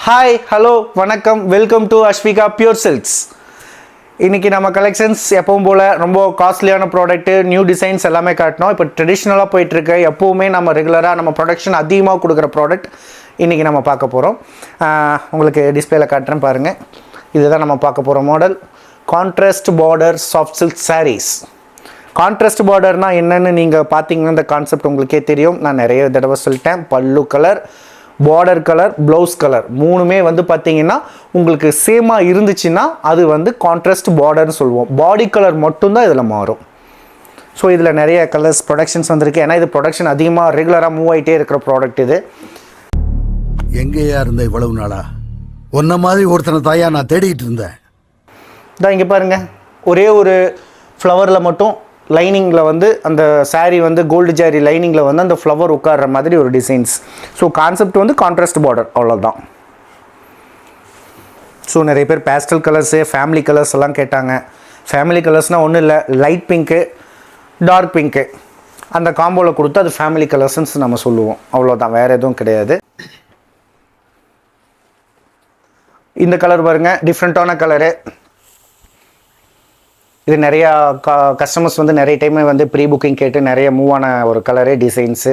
Hi hello வணக்கம் welcome to Aswika pure silks. இன்றைக்கி நம்ம கலெக்ஷன்ஸ் எப்பவும் போல் ரொம்ப காஸ்ட்லியான ப்ராடக்ட்டு நியூ டிசைன்ஸ் எல்லாமே காட்டினோம். இப்போ ட்ரெடிஷ்னலாக போயிட்டுருக்க எப்போவுமே நம்ம ரெகுலராக நம்ம ப்ரொடக்ஷன் அதிகமாக கொடுக்குற ப்ராடக்ட் இன்றைக்கி நம்ம பார்க்க போகிறோம். உங்களுக்கு டிஸ்பிளேல காட்டுறேன் பாருங்கள். இதுதான் நம்ம பார்க்க போகிற model contrast border soft silk sarees. Contrast பார்டர்னால் என்னென்னு நீங்கள் பார்த்தீங்கன்னா இந்த கான்செப்ட் உங்களுக்கே தெரியும். நான் நிறைய தடவை சொல்லிட்டேன். பல்லு colour, border colour, blouse colour மூணுமே வந்து பார்த்தீங்கன்னா உங்களுக்கு சேமாக இருந்துச்சுன்னா அது வந்து கான்ட்ராஸ்ட் பார்டர்னு சொல்லுவோம். பாடி கலர் மட்டும்தான் இதில் மாறும். ஸோ இதில் நிறைய கலர்ஸ் ப்ரொடக்ஷன்ஸ் வந்திருக்கு. ஏன்னா இது ப்ரொடக்ஷன் அதிகமாக ரெகுலராக மூவ் ஆகிட்டே இருக்கிற ப்ராடக்ட். இது எங்கேயா இருந்த இவ்வளவு நாளா? ஒன்ன மாதிரி ஒருத்தனை தாயா நான் தேடிட்டு இருந்தேன். தான் இங்கே பாருங்கள், ஒரே ஒரு ஃப்ளவரில் மட்டும் லைனிங்கில் வந்து அந்த சாரீ வந்து கோல்டு ஜாரி லைனிங்கில் வந்து அந்த ஃப்ளவர் உட்கார்ற மாதிரி ஒரு டிசைன்ஸ். ஸோ கான்செப்ட் வந்து கான்ட்ராஸ்ட் பார்டர், அவ்வளோதான். ஸோ நிறைய பேர் பேஸ்டல் கலர்ஸு, ஃபேமிலி கலர்ஸ் எல்லாம் கேட்டாங்க. ஃபேமிலி கலர்ஸ்னால் ஒன்றும் இல்லை, லைட் பிங்க்கு, டார்க் பிங்க்கு அந்த காம்போவில் கொடுத்து அது ஃபேமிலி கலர்ஸ்ன்னு நம்ம சொல்லுவோம். அவ்வளோதான், வேறு எதுவும் கிடையாது. இந்த கலர் பாருங்கள், டிஃப்ரெண்ட்டான கலரு. இது நிறையா கஸ்டமர்ஸ் வந்து நிறைய டைம் வந்து ப்ரீ புக்கிங் கேட்டு நிறைய மூவ் ஆன ஒரு கலரு டிசைன்ஸு.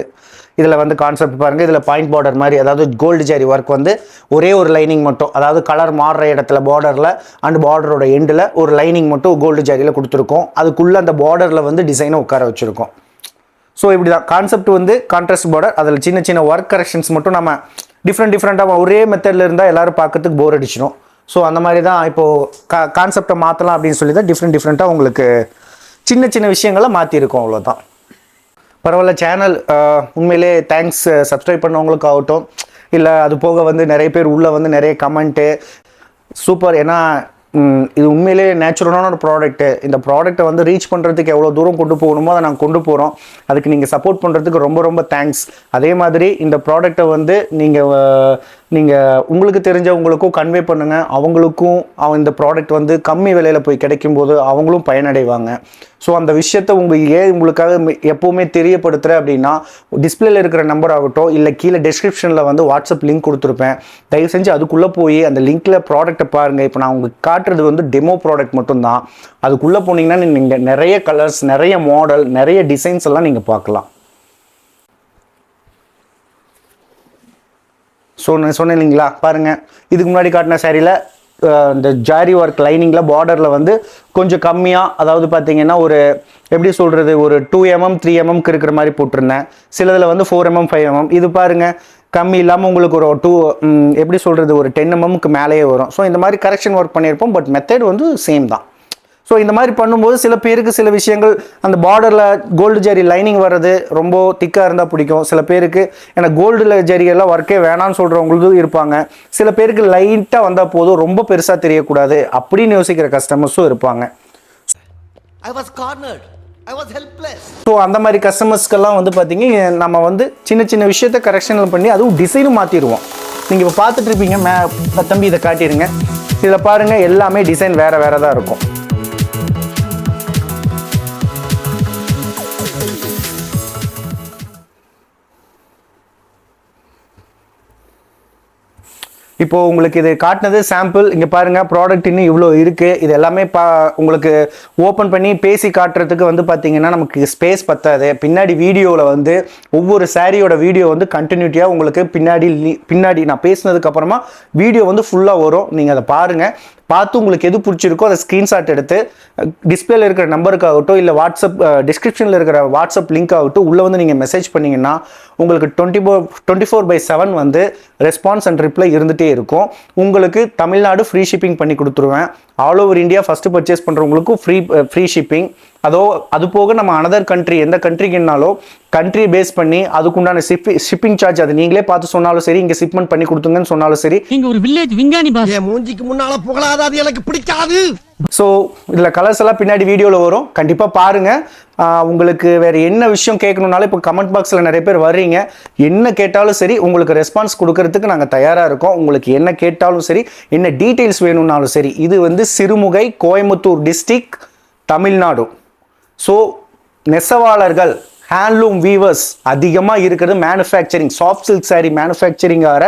இதில் வந்து கான்செப்ட் பாருங்கள். இதில் பாயிண்ட் பார்டர் மாதிரி, அதாவது கோல்டு ஜாரி ஒர்க் வந்து ஒரே ஒரு லைனிங் மட்டும், அதாவது கலர் மாறுற இடத்துல பார்டரில் அண்ட் பார்டரோட எண்டில் ஒரு லைனிங் மட்டும் கோல்டு ஜாரியில் கொடுத்துருக்கோம். அதுக்குள்ளே அந்த பார்டரில் வந்து டிசைனை உட்கார வச்சுருக்கோம். ஸோ இப்படி தான் கான்செப்ட் வந்து கான்ட்ராஸ்ட் பார்டர். அதில் சின்ன சின்ன ஒர்க் கரெக்ஷன்ஸ் மட்டும் நம்ம டிஃப்ரெண்ட்டாக ஒரே மெத்தடில் இருந்தால் எல்லோரும் பார்க்கறதுக்கு போர் அடிச்சிடும். ஸோ அந்த மாதிரி தான் இப்போது கான்செப்டை மாற்றலாம் அப்படின்னு சொல்லி தான் டிஃப்ரெண்ட்டாக உங்களுக்கு சின்ன சின்ன விஷயங்களை மாற்றிருக்கோம். அவ்வளோதான். பரவாயில்ல, சேனல் உண்மையிலே தேங்க்ஸ். சப்ஸ்கிரைப் பண்ணவங்களுக்கு ஆகட்டும், இல்லை அது போக வந்து நிறைய பேர் உள்ளே வந்து நிறைய கமெண்ட்டு சூப்பர். ஏன்னா இது உண்மையிலே நேச்சுரலான ஒரு ப்ராடக்ட்டு. இந்த ப்ராடக்ட்டை வந்து ரீச் பண்ணுறதுக்கு எவ்வளோ தூரம் கொண்டு போகணுமோ அதை நாங்கள் கொண்டு போகிறோம். அதுக்கு நீங்கள் சப்போர்ட் பண்ணுறதுக்கு ரொம்ப ரொம்ப தேங்க்ஸ். அதே மாதிரி இந்த ப்ராடக்டை வந்து நீங்கள் உங்களுக்கு தெரிஞ்சவங்களுக்கும் கன்வே பண்ணுங்கள். அவங்களுக்கும் இந்த ப்ராடக்ட் வந்து கம்மி விலையில் போய் கிடைக்கும்போது அவங்களும் பயனடைவாங்க. ஸோ அந்த விஷயத்தை உங்களுக்காக எப்போவுமே தெரியப்படுத்துகிறேன் அப்படின்னா டிஸ்பிளேல இருக்கிற நம்பர் ஆகட்டும், இல்லை கீழே டிஸ்கிரிப்ஷனில் வந்து வாட்ஸ்அப் லிங்க் கொடுத்துருப்பேன். தயவு செஞ்சு அதுக்குள்ளே போய் அந்த லிங்க்கில் ப்ராடக்ட்டை பாருங்கள். இப்போ நான் உங்களுக்கு காட்டுறது வந்து டெமோ ப்ராடக்ட் மட்டும்தான். அதுக்குள்ளே போனீங்கன்னா நீங்கள் நிறைய கலர்ஸ், நிறைய மாடல், நிறைய டிசைன்ஸ் எல்லாம் நீங்கள் பார்க்கலாம். ஸோ நான் சொன்னேன் இல்லைங்களா, பாருங்கள். இதுக்கு முன்னாடி காட்டின சாரியில் இந்த ஜாரி ஒர்க் லைனிங்கில் பார்டரில் வந்து கொஞ்சம் கம்மியாக, அதாவது பார்த்தீங்கன்னா ஒரு எப்படி சொல்கிறது, ஒரு 2 mm 3 mmக்கு இருக்கிற மாதிரி போட்டிருந்தேன். சிலதில் வந்து 4 mm 5 mm. இது பாருங்கள், கம்மி இல்லாமல் உங்களுக்கு ஒரு எப்படி சொல்கிறது, ஒரு 10 mmக்கு மேலேயே வரும். ஸோ இந்த மாதிரி கரெக்ஷன் ஒர்க் பண்ணியிருப்போம். பட் மெத்தட் வந்து சேம் தான். ஸோ இந்த மாதிரி பண்ணும்போது சில பேருக்கு சில விஷயங்கள், அந்த பார்டரில் கோல்டு ஜரி லைனிங் வர்றது ரொம்ப திக்காக இருந்தால் பிடிக்கும். சில பேருக்கு ஏன்னா கோல்டு ஜரியெல்லாம் ஒர்க்கே வேணான்னு சொல்கிறவங்களுக்கும் இருப்பாங்க. சில பேருக்கு லைட்டாக வந்தால் போதும், ரொம்ப பெருசாக தெரியக்கூடாது அப்படின்னு யோசிக்கிற கஸ்டமர்ஸும் இருப்பாங்க. ஸோ அந்த மாதிரி கஸ்டமர்ஸ்க்கெல்லாம் வந்து பார்த்தீங்க, நம்ம வந்து சின்ன சின்ன விஷயத்த கரெக்ஷனில் பண்ணி அதுவும் டிசைனும் மாற்றிடுவோம். நீங்கள் இப்போ பார்த்துட்டு இருப்பீங்க. தம்பி இதை காட்டிடுங்க. இதில் பாருங்கள், எல்லாமே டிசைன் வேறு தான் இருக்கும். இப்போது உங்களுக்கு இது காட்டினது சாம்பிள். இங்கே பாருங்கள், ப்ராடக்ட் இன்னும் இவ்வளோ இருக்குது. இது எல்லாமே உங்களுக்கு ஓப்பன் பண்ணி பேசி காட்டுறதுக்கு வந்து பார்த்தீங்கன்னா நமக்கு ஸ்பேஸ் பத்தாது. பின்னாடி வீடியோவில் வந்து ஒவ்வொரு சாரியோட வீடியோ வந்து கண்டினியூட்டியாக உங்களுக்கு பின்னாடி நான் பேசினதுக்கப்புறமா வீடியோ வந்து ஃபுல்லாக வரும். நீங்கள் அதை பாருங்கள். பார்த்து உங்களுக்கு எது பிடிச்சிருக்கோ அதை ஸ்க்ரீன்ஷாட் எடுத்து டிஸ்பிளேல இருக்கிற நம்பருக்காகட்டும், இல்லை வாட்ஸ்அப் டிஸ்கிரிப்ஷனில் இருக்கிற வாட்ஸ்அப் லிங்க் ஆகட்டும், உள்ளே வந்து நீங்கள் மெசேஜ் பண்ணிங்கன்னா உங்களுக்கு 24/7 வந்து ரெஸ்பான்ஸ் அண்ட் ரிப்ளை இருந்துகிட்டே இருக்கும். உங்களுக்கு தமிழ்நாடு ஃப்ரீ ஷிப்பிங் பண்ணி கொடுத்துருவேன். All over India first purchase பண்ணுறவங்களுக்கும் ஃப்ரீ ஷிப்பிங். அது போக நம்ம அனதர் கண்ட்ரி, எந்த கண்ட்ரிக்குன்னாலும் கண்ட்ரி பேஸ் பண்ணி அதுக்குண்டான ஷிப்பிங் சார்ஜ் அது நீங்களே பார்த்து சொன்னாலும் சரி, இங்கே ஷிப்மெண்ட் பண்ணி கொடுத்துங்கன்னு சொன்னாலும் சரி. நீங்க ஒரு வில்லேஜ் விஞ்ஞானி பாஸ். மூஞ்சிக்கு முன்னால புகழாத, அது எனக்கு பிடிக்காது. ஸோ இதில் கலர்ஸ் எல்லாம் பின்னாடி வீடியோவில் வரும், கண்டிப்பாக பாருங்கள். உங்களுக்கு வேறு என்ன விஷயம் கேட்கணுன்னாலும் இப்போ கமெண்ட் பாக்ஸில் நிறைய பேர் வர்றீங்க. என்ன கேட்டாலும் சரி உங்களுக்கு ரெஸ்பான்ஸ் கொடுக்கறதுக்கு நாங்கள் தயாராக இருக்கோம். உங்களுக்கு என்ன கேட்டாலும் சரி, என்ன டீட்டெயில்ஸ் வேணும்னாலும் சரி. இது வந்து சிறுமுகை, கோயம்புத்தூர் டிஸ்ட்ரிக்ட், தமிழ்நாடு. ஸோ நெசவாளர்கள் ஹேண்ட்லூம் வீவர்ஸ் அதிகமாக இருக்கிறது manufacturing, soft silk sorry manufacturing ஆகிற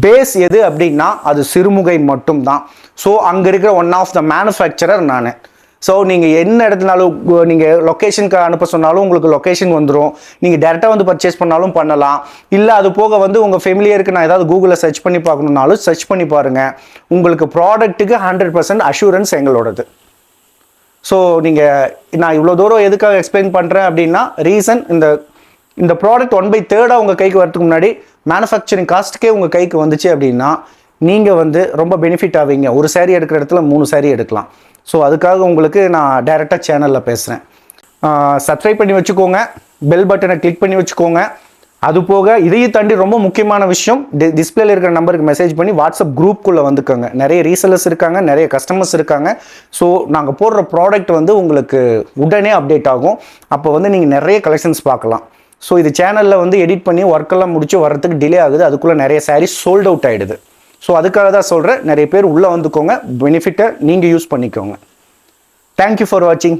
பேஸ் எது அப்படின்னா அது சிறுமுகை மட்டும்தான். ஸோ அங்கே இருக்கிற ஒன் ஆஃப் த மேனுஃபேக்சரர் நான். ஸோ நீங்கள் என்ன இடத்துனாலும் நீங்கள் லொக்கேஷனுக்கு அனுப்ப சொன்னாலும் உங்களுக்கு லொக்கேஷன் வந்துடும். நீங்கள் டேரெக்டாக வந்து பர்ச்சேஸ் பண்ணாலும் பண்ணலாம். இல்லை அது போக வந்து உங்கள் ஃபெமிலியருக்கு நான் ஏதாவது கூகுளில் சர்ச் பண்ணி பார்க்கணுன்னாலும் சர்ச் பண்ணி பாருங்கள். உங்களுக்கு ப்ராடக்ட்டுக்கு 100% அஷூரன்ஸ் எங்களோடது. ஸோ நீங்கள் நான் இவ்வளோ தூரம் எதுக்காக எக்ஸ்பிளைன் பண்ணுறேன் அப்படின்னா ரீசன் இந்த ப்ராடக்ட் 1/3 உங்கள் கைக்கு வரதுக்கு முன்னாடி மேனுஃபேக்சரிங் காஸ்ட்டுக்கே உங்கள் கைக்கு வந்துச்சு அப்படின்னா நீங்கள் வந்து ரொம்ப பெனிஃபிட் ஆவீங்க. ஒரு சாரீ எடுக்கிற இடத்துல 3 சாரீ எடுக்கலாம். ஸோ அதுக்காக உங்களுக்கு நான் டைரெக்டாக சேனலில் பேசுகிறேன். சப்ஸ்கிரைப் பண்ணி வச்சுக்கோங்க, பெல் பட்டனை கிளிக் பண்ணி வச்சுக்கோங்க. அது போக இதையும் தாண்டி ரொம்ப முக்கியமான விஷயம், டிஸ்பிளேல இருக்கிற நம்பருக்கு மெசேஜ் பண்ணி வாட்ஸ்அப் குரூப்புக்குள்ளே வந்துக்கோங்க. நிறைய ரீசெல்லர்ஸ் இருக்காங்க, நிறைய கஸ்டமர்ஸ் இருக்காங்க. ஸோ நாங்கள் போடுற ப்ராடக்ட் வந்து உங்களுக்கு உடனே அப்டேட் ஆகும். அப்போ வந்து நீங்கள் நிறைய கலெக்ஷன்ஸ் பார்க்கலாம். ஸோ இது சேனலில் வந்து எடிட் பண்ணி ஒர்க்கெல்லாம் முடிச்சு வர்றதுக்கு டிலே ஆகுது. அதுக்குள்ளே நிறைய சாரீஸ் சோல்ட் அவுட் ஆகிடுது. ஸோ அதுக்காக தான் சொல்கிறேன், நிறைய பேர் உள்ளே வந்துக்கோங்க, பெனிஃபிட்டை நீங்கள் யூஸ் பண்ணிக்கோங்க. தேங்க்யூ ஃபார் வாட்சிங்.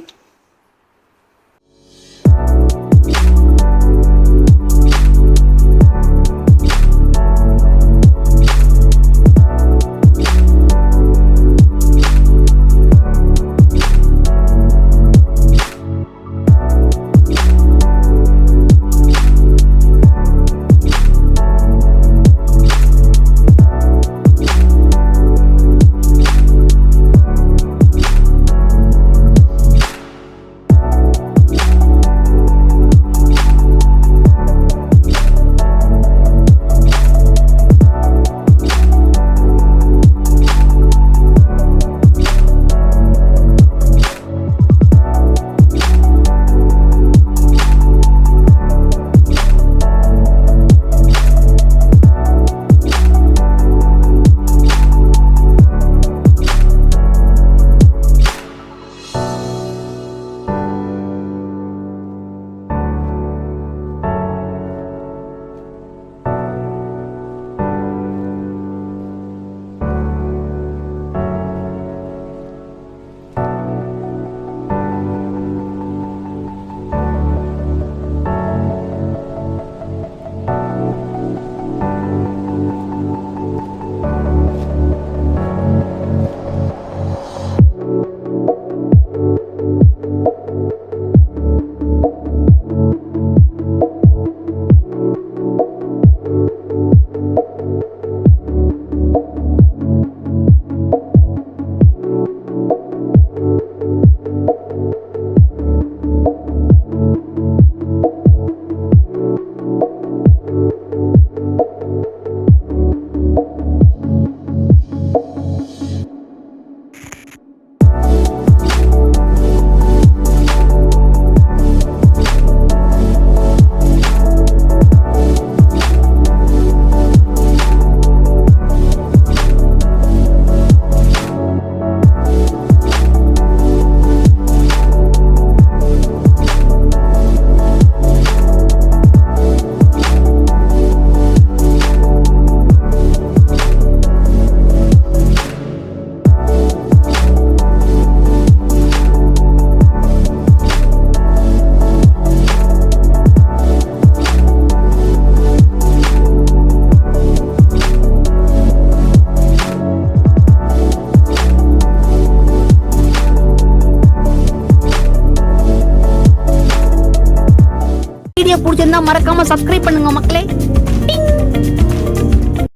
வீடியோ பிடிச்சிருந்தா மறக்காம சப்ஸ்கிரைப் பண்ணுங்க மக்களே.